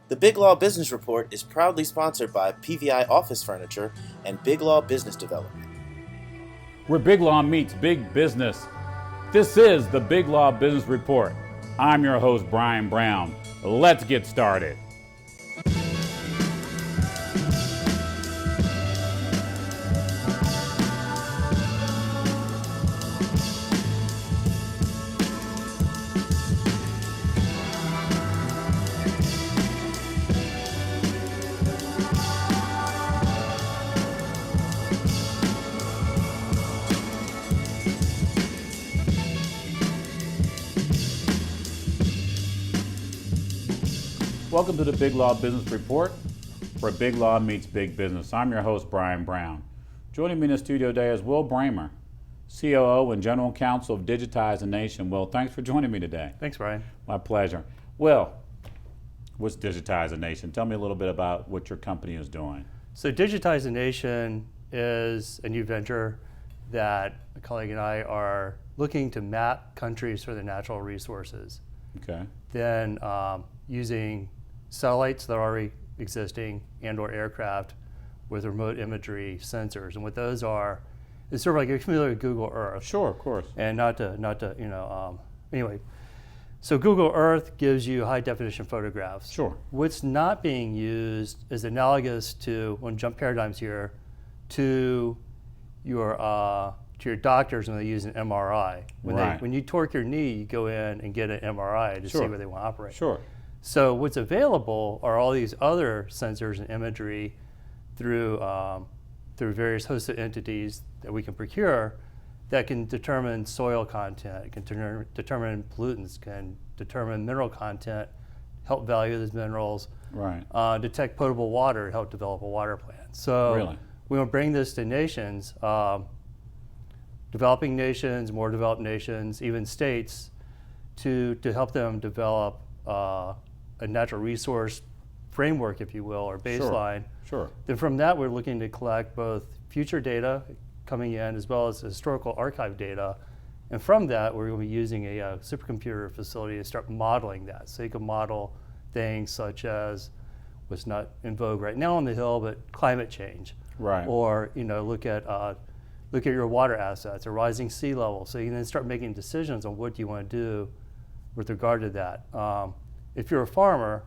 The Big Law Business Report is proudly sponsored by PVI Office Furniture and Big Law Business Development. Where Big Law meets big business. This is the Big Law Business Report. I'm your host, Brian Brown. Let's get started. Welcome to the Big Law Business Report, where Big Law meets big business. I'm your host, Brian Brown. Joining me in the studio today is Will Bramer, COO and General Counsel of Digitize the Nation. Will, thanks for joining me today. Thanks, Brian. My pleasure. Will, what's Digitize the Nation? Tell me a little bit about what your company is doing. So Digitize the Nation is a new venture that a colleague and I are looking to map countries for their natural resources. Okay. Then using satellites that are already existing and or aircraft with remote imagery sensors. And what those are, it's sort of like, you're familiar with Google Earth. Sure, of course. And anyway. So Google Earth gives you high definition photographs. Sure. What's not being used is analogous to, when jump paradigms here, to your doctors when they use an MRI. When you torque your knee, you go in and get an MRI to see where they want to operate. Sure. So what's available are all these other sensors and imagery through various hosted entities that we can procure that can determine soil content, can determine pollutants, can determine mineral content, help value those minerals, detect potable water, help develop a water plan. So we want to bring this to nations, developing nations, more developed nations, even states, to help them develop a natural resource framework, if you will, or baseline. Sure. Then from that, we're looking to collect both future data coming in as well as historical archive data. And from that, we're going to be using a supercomputer facility to start modeling that. So you can model things such as what's not in vogue right now on the Hill, but climate change. Right. Or look at your water assets, a rising sea level. So you can then start making decisions on what do you want to do with regard to that. If you're a farmer,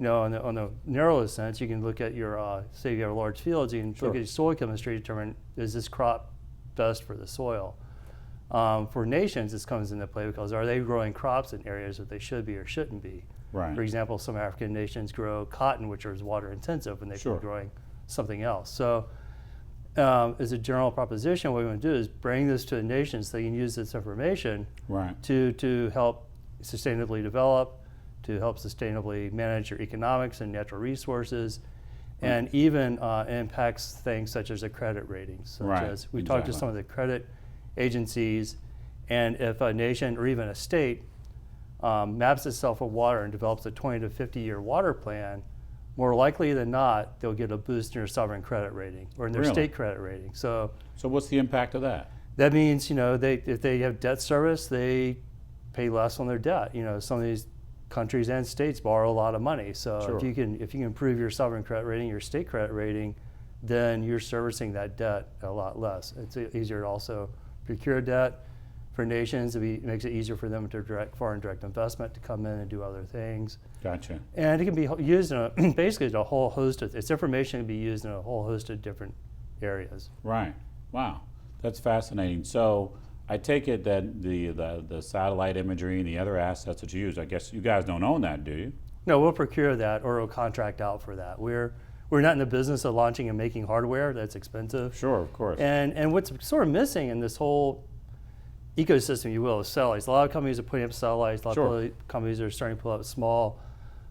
on the narrowest sense, you can look at your, say you have large fields, you can look at your soil chemistry to determine, is this crop best for the soil? For nations, this comes into play because are they growing crops in areas that they should be or shouldn't be? Right. For example, some African nations grow cotton, which is water intensive, and they could be growing something else. So as a general proposition, what we want to do is bring this to the nations so they can use this information to help sustainably develop, to help sustainably manage your economics and natural resources, and even impacts things such as a credit rating. As we talked to some of the credit agencies, and if a nation or even a state maps itself for water and develops a 20 to 50 year water plan, more likely than not, they'll get a boost in their sovereign credit rating or in their state credit rating. So what's the impact of that? That means, if they have debt service, they pay less on their debt. Some of these countries and states borrow a lot of money. So if you can improve your sovereign credit rating, your state credit rating, then you're servicing that debt a lot less. It's easier to also procure debt for nations. It makes it easier for them to direct foreign direct investment to come in and do other things. Gotcha. And it can be used in basically a whole host of, its information can be used in a whole host of different areas. Right. Wow. That's fascinating. So I take it that the satellite imagery and the other assets that you use, I guess you guys don't own that, do you? No, we'll procure that or we'll contract out for that. We're not in the business of launching and making hardware. That's expensive. Sure, of course. And what's sort of missing in this whole ecosystem, you will, is satellites. A lot of companies are putting up satellites. A lot of companies are starting to pull up small,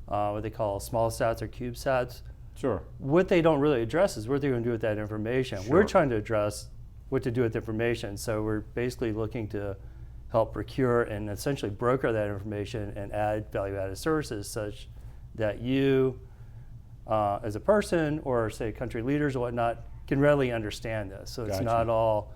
what they call small sats or CubeSats. Sure. What they don't really address is what they're going to do with that information. We're trying to address what to do with information. So we're basically looking to help procure and essentially broker that information and add value-added services such that you, as a person or say country leaders or whatnot, can readily understand this. So it's not all,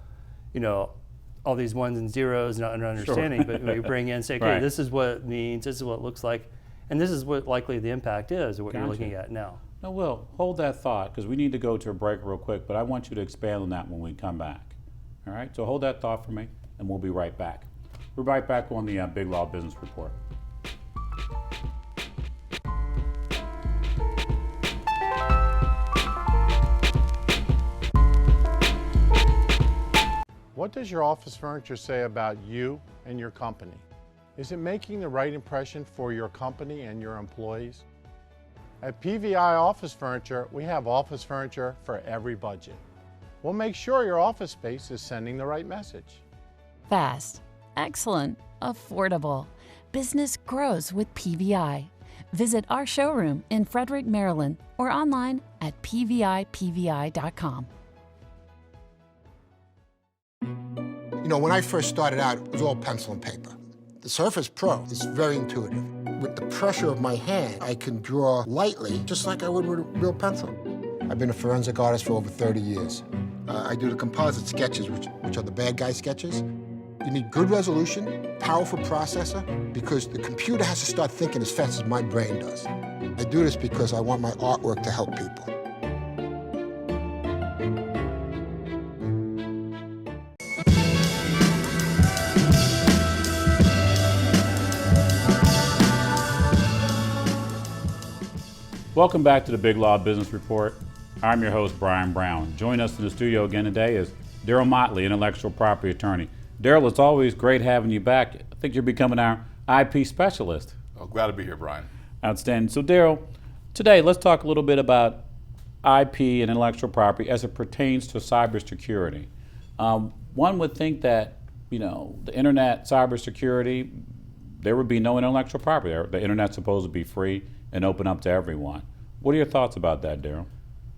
all these ones and zeros, not understanding, but we bring in, say, okay, this is what it means, this is what it looks like, And this is what likely the impact is, or what you're Gotcha. looking at now. Now, Will, hold that thought, because we need to go to a break real quick, but I want you to expand on that when we come back. All right, so hold that thought for me, and we'll be right back. We're right back on the Big Law Business Report. What does your office furniture say about you and your company? Is it making the right impression for your company and your employees? At PVI Office Furniture, we have office furniture for every budget. We'll make sure your office space is sending the right message. Fast, excellent, affordable. Business grows with PVI. Visit our showroom in Frederick, Maryland, or online at pvipvi.com. You know, when I first started out, it was all pencil and paper. The Surface Pro is very intuitive. With the pressure of my hand, I can draw lightly, just like I would with a real pencil. I've been a forensic artist for over 30 years. I do the composite sketches, which are the bad guy sketches. You need good resolution, powerful processor, because the computer has to start thinking as fast as my brain does. I do this because I want my artwork to help people. Welcome back to the Big Law Business Report. I'm your host, Brian Brown. Joining us in the studio again today is Daryl Motley, intellectual property attorney. Daryl, it's always great having you back. I think you're becoming our IP specialist. Oh, glad to be here, Brian. Outstanding. So Daryl, today let's talk a little bit about IP and intellectual property as it pertains to cybersecurity. One would think that, you know, the internet, cybersecurity, there would be no intellectual property. The internet's supposed to be free and open up to everyone. What are your thoughts about that, Daryl?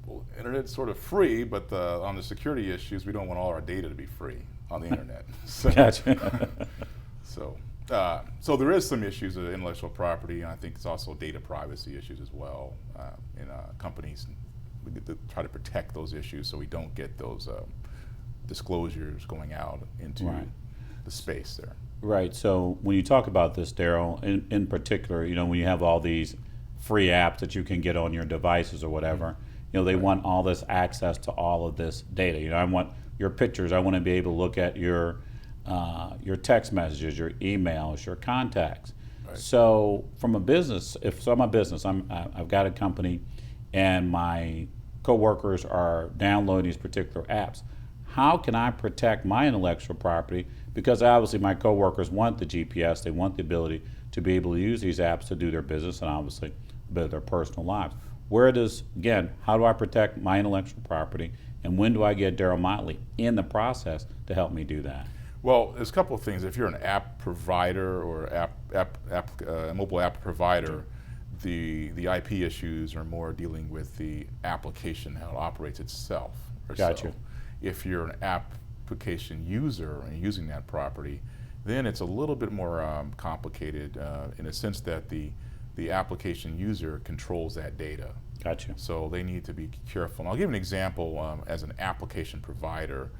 Well, internet's sort of free, but on the security issues, we don't want all our data to be free on the internet. Gotcha. So there is some issues with intellectual property, and I think it's also data privacy issues as well. In companies, we get to try to protect those issues so we don't get those disclosures going out into the space there. Right. So when you talk about this, Daryl, in particular, you know, when you have all these free apps that you can get on your devices or whatever, you know, they want all this access to all of this data. You know, I want your pictures. I want to be able to look at your text messages, your emails, your contacts. Right. So from a business, I'm a business, I've got a company, and my coworkers are downloading these particular apps. How can I protect my intellectual property? Because obviously my coworkers want the GPS, they want the ability to be able to use these apps to do their business and obviously a bit of their personal lives. How do I protect my intellectual property, and when do I get Daryl Motley in the process to help me do that? Well, there's a couple of things. If you're an app provider or a mobile app provider, the IP issues are more dealing with the application, how it operates itself. Gotcha. So. If you're an application user and using that property, then it's a little bit more complicated in a sense that the application user controls that data. Gotcha. So they need to be careful. And I'll give an example as an application provider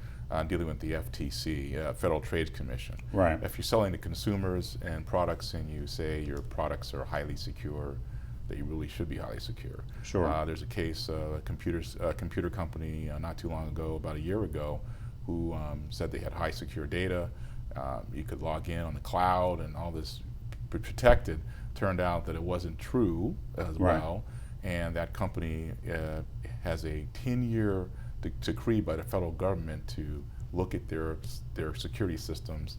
dealing with the FTC, Federal Trade Commission. Right. If you're selling to consumers and products and you say your products are highly secure, that you really should be highly secure. Sure. There's a case, a computer company not too long ago, about a year ago, who said they had high secure data. You could log in on the cloud and all this protected. Turned out that it wasn't true as well, and that company has a 10-year decree by the federal government to look at their security systems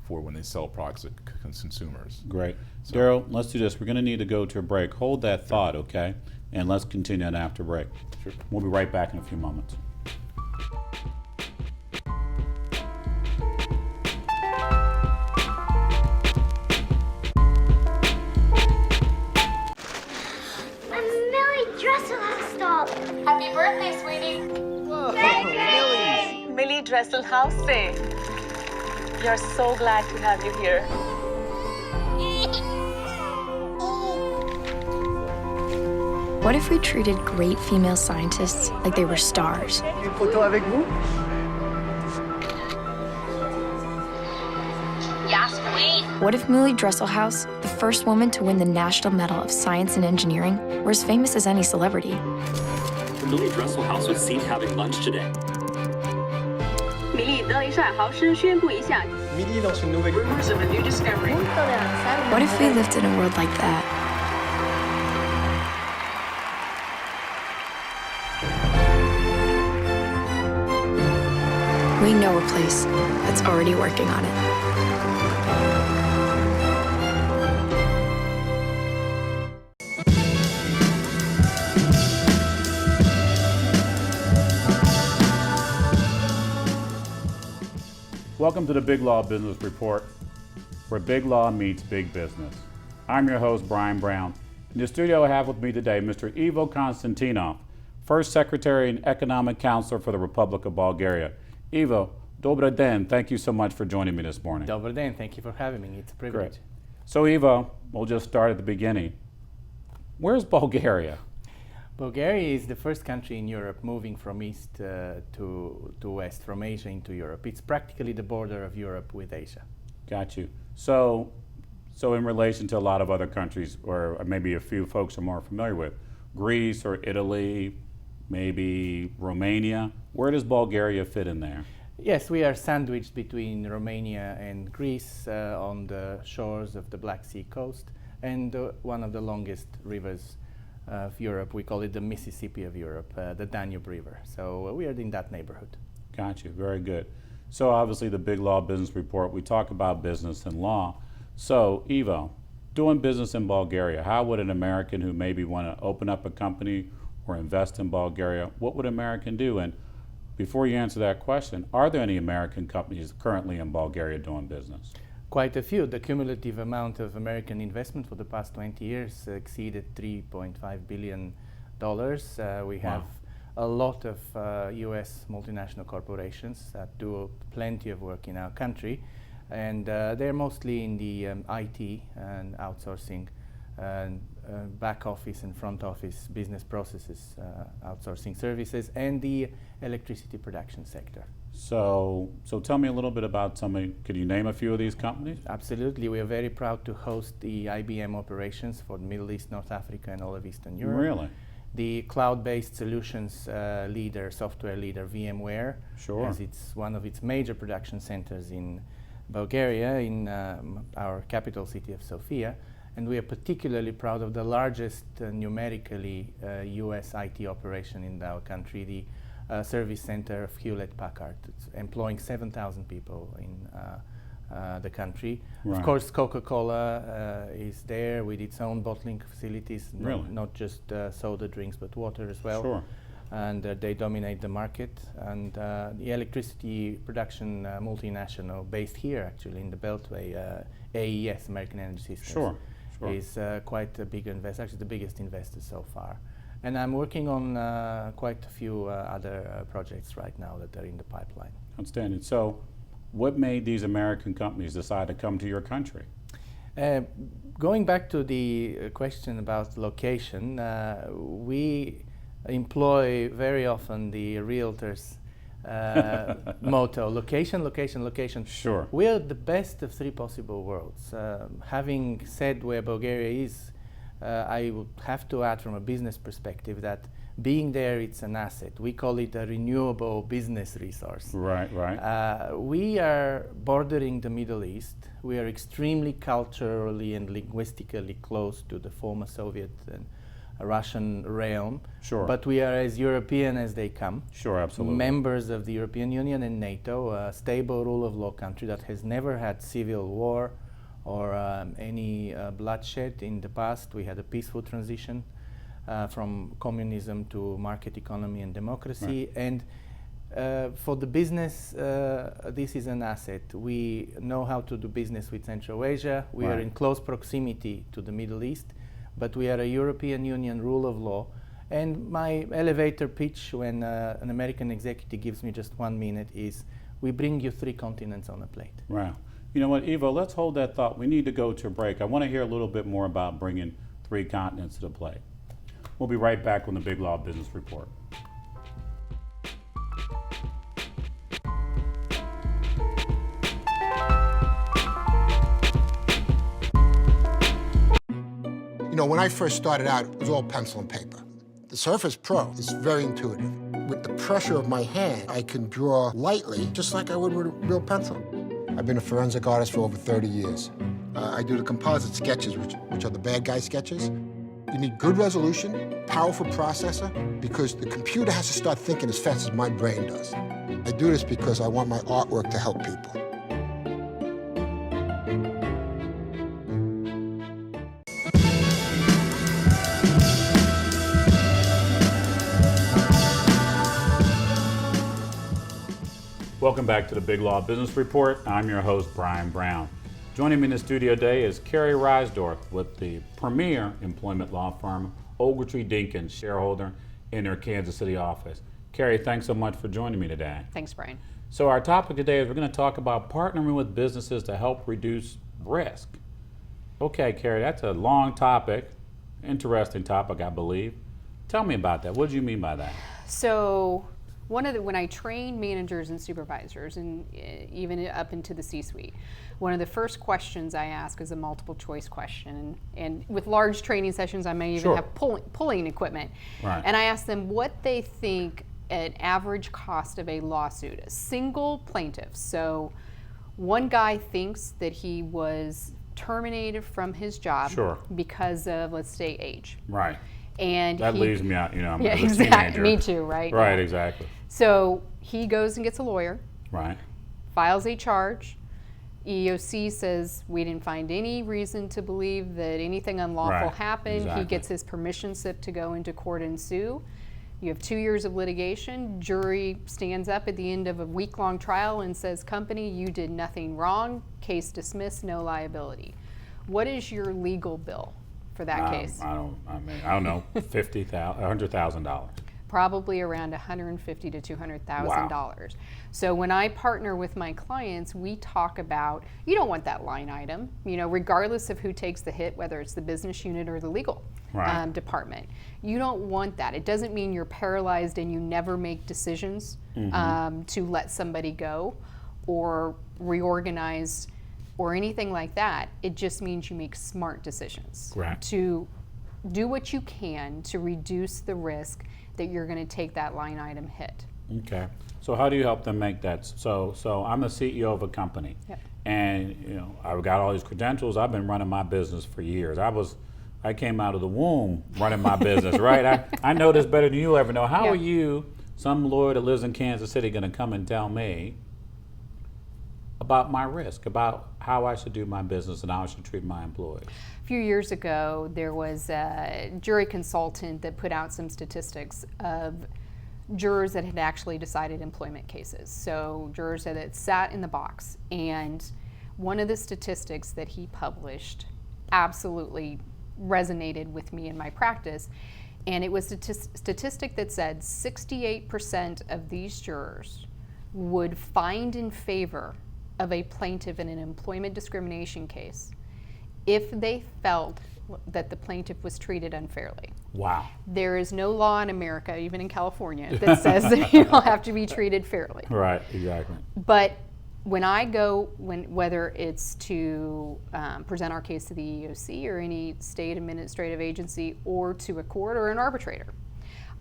for when they sell products to consumers. Great. So, Daryl, let's do this. We're going to need to go to a break. Hold that thought, okay? And let's continue on after break. Sure. We'll be right back in a few moments. I'm Millie Dresselhouse doll. Happy birthday, sweetie. Whoa, Millie Dresselhouse से. We are so glad to have you here. What if we treated great female scientists like they were stars? Une photo avec vous? Yes, please. What if Millie Dresselhouse, the first woman to win the National Medal of Science and Engineering, we're as famous as any celebrity. Millie Dresselhaus was seen having lunch today. Rumors of a new discovery. What if we lived in a world like that? We know a place that's already working on it. Welcome to the Big Law Business Report, where big law meets big business. I'm your host, Brian Brown. In the studio I have with me today Mr. Ivo Konstantinov, First Secretary and Economic Counselor for the Republic of Bulgaria. Ivo, Dobar den. Thank you so much for joining me this morning. Dobar den. Thank you for having me. It's a privilege. Great. So Ivo, we'll just start at the beginning. Where's Bulgaria? Bulgaria is the first country in Europe moving from east to west, from Asia into Europe. It's practically the border of Europe with Asia. Got you. So in relation to a lot of other countries, or maybe a few folks are more familiar with, Greece or Italy, maybe Romania, where does Bulgaria fit in there? Yes, we are sandwiched between Romania and Greece on the shores of the Black Sea coast and one of the longest rivers of Europe. We call it the Mississippi of Europe, the Danube River. So we are in that neighborhood. Got you. Very good. So obviously the Big Law Business Report, we talk about business and law. So Ivo, doing business in Bulgaria, how would an American who maybe want to open up a company or invest in Bulgaria, what would an American do? And before you answer that question, are there any American companies currently in Bulgaria doing business? Quite a few. The cumulative amount of American investment for the past 20 years exceeded $3.5 billion. We have a lot of US multinational corporations that do plenty of work in our country, and they're mostly in the IT and outsourcing and back office and front office business processes, outsourcing services, and the electricity production sector. So tell me a little bit about could you name a few of these companies? Absolutely. We are very proud to host the IBM operations for the Middle East, North Africa, and all of Eastern Europe. Really? The cloud-based solutions software leader, VMware, sure, as it's one of its major production centers in Bulgaria, in our capital city of Sofia. And we are particularly proud of the largest numerically US IT operation in our country, the service center of Hewlett-Packard. It's employing 7,000 people in the country. Right. Of course, Coca-Cola is there with its own bottling facilities, really? not just soda drinks, but water as well. Sure. And they dominate the market. And the electricity production multinational based here, actually, in the Beltway, AES, American Energy Systems, sure. is quite a big investor, actually the biggest investor so far. And I'm working on quite a few other projects right now that are in the pipeline. Outstanding. So what made these American companies decide to come to your country? Going back to the question about location, we employ very often the realtors' motto, location, location, location. Sure. We are the best of three possible worlds. Having said where Bulgaria is, I would have to add from a business perspective that being there, it's an asset. We call it a renewable business resource. Right, right. We are bordering the Middle East. We are extremely culturally and linguistically close to the former Soviet and Russian realm. Sure. But we are as European as they come. Sure, absolutely. Members of the European Union and NATO, a stable rule of law country that has never had civil war or any bloodshed in the past. We had a peaceful transition from communism to market economy and democracy. Right. And for the business, this is an asset. We know how to do business with Central Asia. We right. are in close proximity to the Middle East, but we are a European Union rule of law. And my elevator pitch when an American executive gives me just 1 minute is, we bring you 3 continents on a plate. Wow. You know what, Ivo, let's hold that thought. We need to go to a break. I want to hear a little bit more about bringing 3 continents to the plate. We'll be right back on the Big Law Business Report. know, when I first started out, it was all pencil and paper. The Surface Pro is very intuitive. With the pressure of my hand, I can draw lightly, just like I would with a real pencil. I've been a forensic artist for over 30 years. I do the composite sketches, which are the bad guy sketches. You need good resolution, powerful processor, because the computer has to start thinking as fast as my brain does. I do this because I want my artwork to help people. Welcome back to the Big Law Business Report. I'm your host, Brian Brown. Joining me in the studio today is Carrie Reisdorf with the premier employment law firm, Ogletree Dinkins, shareholder in their Kansas City office. Carrie, thanks so much for joining me today. Thanks, Brian. So our topic today is we're going to talk about partnering with businesses to help reduce risk. Okay, Carrie, that's a long topic, interesting topic, I believe. Tell me about that. What do you mean by that? So when I train managers and supervisors, and even up into the C-suite, one of the first questions I ask is a multiple choice question. And with large training sessions, I may even have pulling equipment. Right. And I ask them what they think an average cost of a lawsuit, a single plaintiff. So one guy thinks that he was terminated from his job because of, let's say, age. Right. And that leaves me out, I'm yeah, a exactly. teenager. Me too, right? Right, exactly. So he goes and gets a lawyer. Right. Files a charge. EEOC says we didn't find any reason to believe that anything unlawful happened. Exactly. He gets his permission slip to go into court and sue. You have 2 years of litigation. Jury stands up at the end of a week-long trial and says, company, you did nothing wrong. Case dismissed, no liability. What is your legal bill for that case? I don't know, $100,000. Probably around $150,000 to $200,000. Wow. So when I partner with my clients, we talk about, you don't want that line item, regardless of who takes the hit, whether it's the business unit or the legal department. You don't want that. It doesn't mean you're paralyzed and you never make decisions to let somebody go or reorganize or anything like that. It just means you make smart decisions to do what you can to reduce the risk that you're going to take that line item hit. Okay. So how do you help them make that? So I'm the CEO of a company, and I've got all these credentials. I've been running my business for years. I came out of the womb running my business, right? I know this better than you ever know. How are you, some lawyer that lives in Kansas City, going to come and tell me about my risk, about how I should do my business and how I should treat my employees? A few years ago, there was a jury consultant that put out some statistics of jurors that had actually decided employment cases. So jurors that had sat in the box. And one of the statistics that he published absolutely resonated with me in my practice. And it was a statistic that said 68% of these jurors would find in favor of a plaintiff in an employment discrimination case if they felt that the plaintiff was treated unfairly. Wow. There is no law in America, even in California, that says that you don't have to be treated fairly. Right, exactly. But when I go, whether it's to present our case to the EEOC or any state administrative agency or to a court or an arbitrator,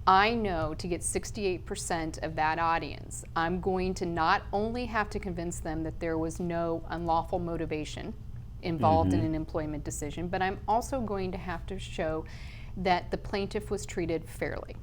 I know to get 68% of that audience, I'm going to not only have to convince them that there was no unlawful motivation involved in an employment decision, but I'm also going to have to show that the plaintiff was treated fairly.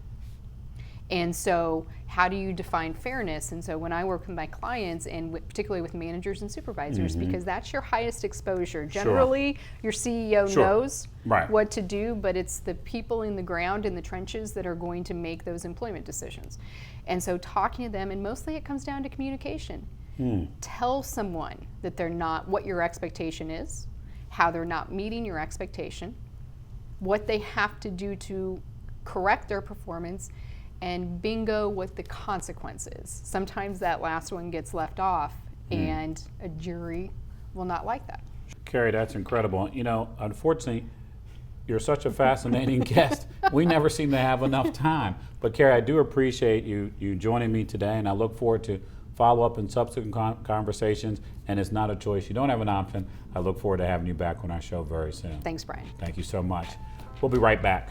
And so how do you define fairness? And so when I work with my clients, and particularly with managers and supervisors, because that's your highest exposure. Generally, your CEO knows what to do, but it's the people in the ground, in the trenches, that are going to make those employment decisions. And so talking to them, and mostly it comes down to communication. Tell someone that they're not, what your expectation is, how they're not meeting your expectation, what they have to do to correct their performance, and bingo, what the consequence is. Sometimes that last one gets left off, and a jury will not like that. Carrie, that's incredible. Unfortunately, you're such a fascinating guest. We never seem to have enough time. But Carrie, I do appreciate you joining me today, and I look forward to follow up in subsequent conversations. And it's not a choice. You don't have an option. I look forward to having you back on our show very soon. Thanks, Brian. Thank you so much. We'll be right back.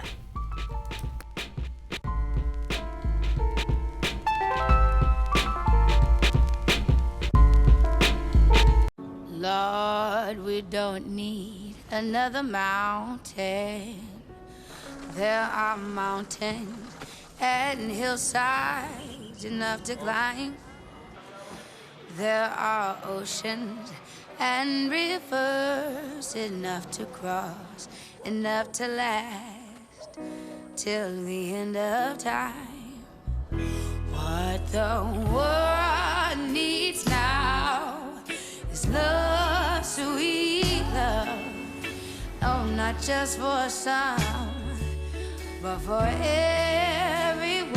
Lord, we don't need another mountain. There are mountains and hillsides enough to climb. There are oceans and rivers enough to cross, enough to last till the end of time. What the world needs now is love, sweet love. Oh, not just for some, but for everyone.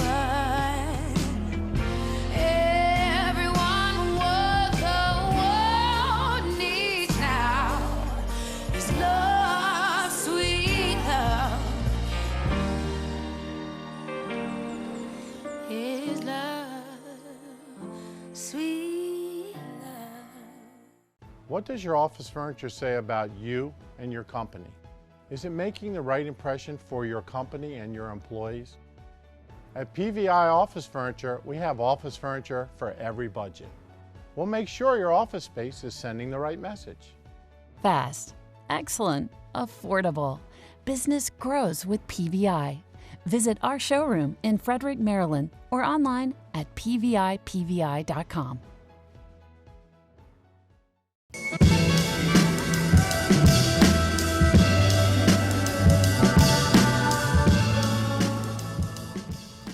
Everyone, what the world needs now is love, sweet love. Is love, sweet love. What does your office furniture say about you and your company? Is it making the right impression for your company and your employees? At PVI Office Furniture, we have office furniture for every budget. We'll make sure your office space is sending the right message. Fast, excellent, affordable. Business grows with PVI. Visit our showroom in Frederick, Maryland, or online at pvipvi.com.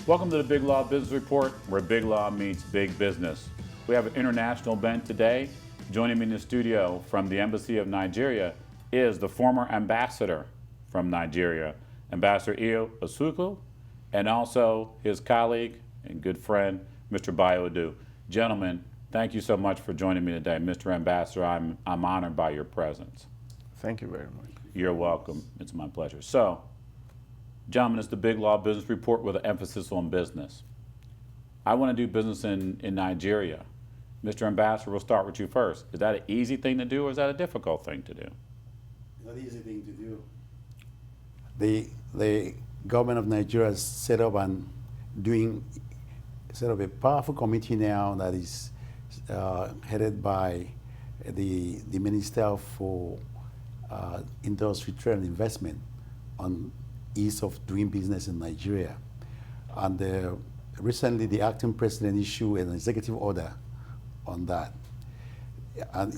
Welcome to the Big Law Business Report, where big law meets big business. We have an international event today. Joining me in the studio from the Embassy of Nigeria is the former ambassador from Nigeria, Ambassador Iyo Asuku, and also his colleague and good friend, Mr. Bayodu. Gentlemen, thank you so much for joining me today. Mr. Ambassador, I'm honored by your presence. Thank you very much. You're welcome. It's my pleasure. So, gentlemen, it's the Big Law Business Report with an emphasis on business. I want to do business in Nigeria. Mr. Ambassador, we'll start with you first. Is that an easy thing to do, or is that a difficult thing to do? It's not an easy thing to do. The government of Nigeria has set up a powerful committee now that is headed by the Minister for Industry, Trade and Investment on ease of doing business in Nigeria. And recently the acting president issued an executive order on that. And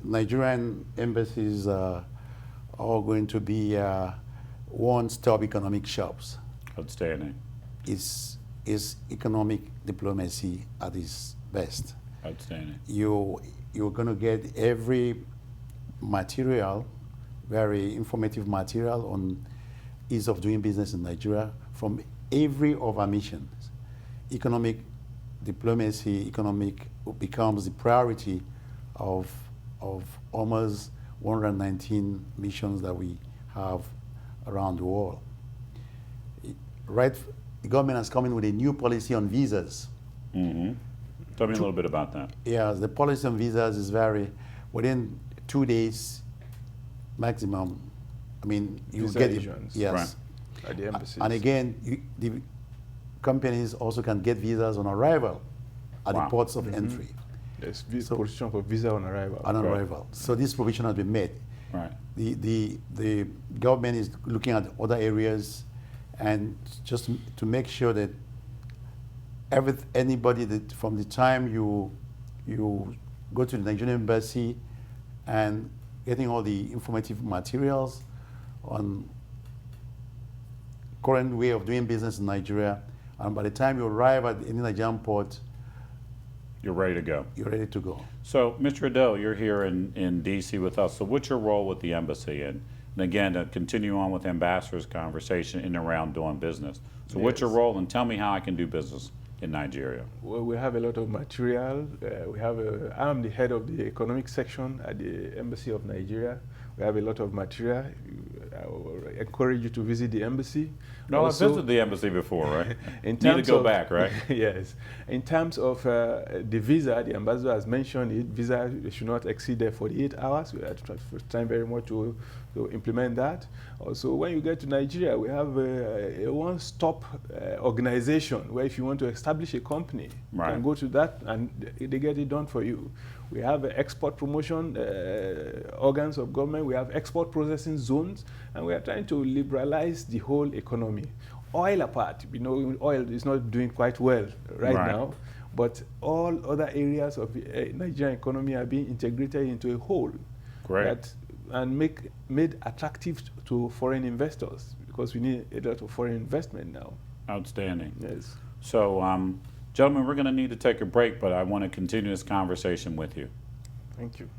Nigerian embassies are all going to be one-stop economic shops. Outstanding. It's economic diplomacy at its best. Outstanding. You're going to get every material, very informative material on ease of doing business in Nigeria from every of our missions. Economic diplomacy, becomes the priority of almost 119 missions that we have around the world. The government has come in with a new policy on visas. Mm-hmm. Tell me a little bit about that. Yeah, the policy on visas is within 2 days maximum. I mean, you visa get issuance. Yes. Right. At the embassies. And again, the companies also can get visas on arrival at the ports of entry. There's provision for visa on arrival. On arrival. So this provision has been made. Right. The government is looking at other areas, and just to make sure that anybody that from the time you go to the Nigerian embassy and getting all the informative materials on current way of doing business in Nigeria, and by the time you arrive at any Nigerian port, you're ready to go. You're ready to go. So, Mr. Ado, you're here in D.C. with us. So what's your role with the embassy? And again, to continue on with Ambassador's conversation in and around doing business. So what's your role, and tell me how I can do business in Nigeria? Well, we have a lot of material. I'm the head of the economic section at the Embassy of Nigeria. We have a lot of material. I will encourage you to visit the embassy. No, I've visited the embassy before, right? Need to go back, right? Yes. In terms of the visa, the ambassador has mentioned it. Visa should not exceed 48 hours. We are trying very much to to implement that. Also, when you get to Nigeria, we have a one-stop organization where if you want to establish a company, you can go to that and they get it done for you. We have export promotion organs of government. We have export processing zones, and we are trying to liberalize the whole economy. Oil apart, oil is not doing quite well right now, but all other areas of the Nigerian economy are being integrated into a whole. And made attractive to foreign investors, because we need a lot of foreign investment now. Outstanding. Yes. So, gentlemen, we're going to need to take a break, but I want to continue this conversation with you. Thank you.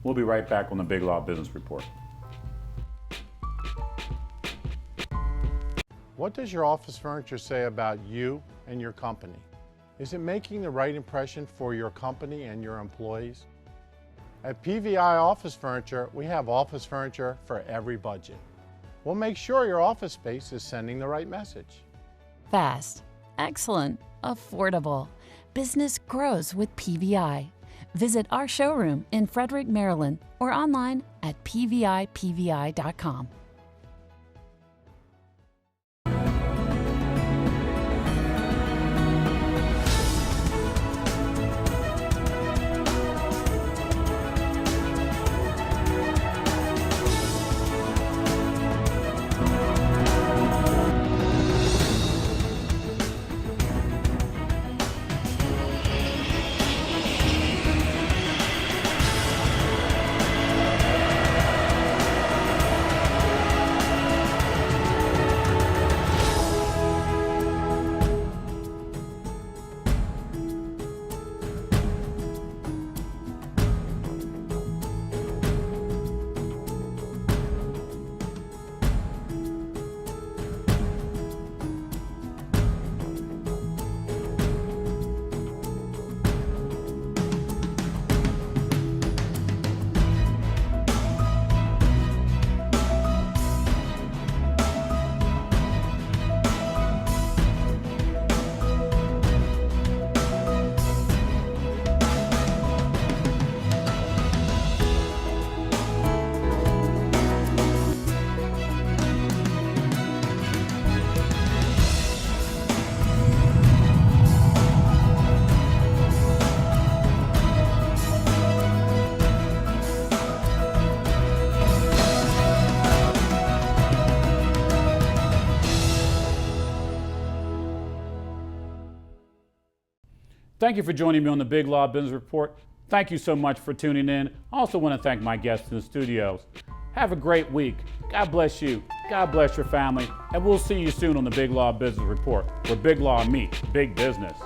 We'll be right back on the Big Law Business Report. What does your office furniture say about you and your company? Is it making the right impression for your company and your employees? At PVI Office Furniture, we have office furniture for every budget. We'll make sure your office space is sending the right message. Fast, excellent, affordable. Business grows with PVI. Visit our showroom in Frederick, Maryland, or online at pvipvi.com. Thank you for joining me on the Big Law Business Report. Thank you so much for tuning in. I also want to thank my guests in the studios. Have a great week. God bless you. God bless your family. And we'll see you soon on the Big Law Business Report, where big law meets big business.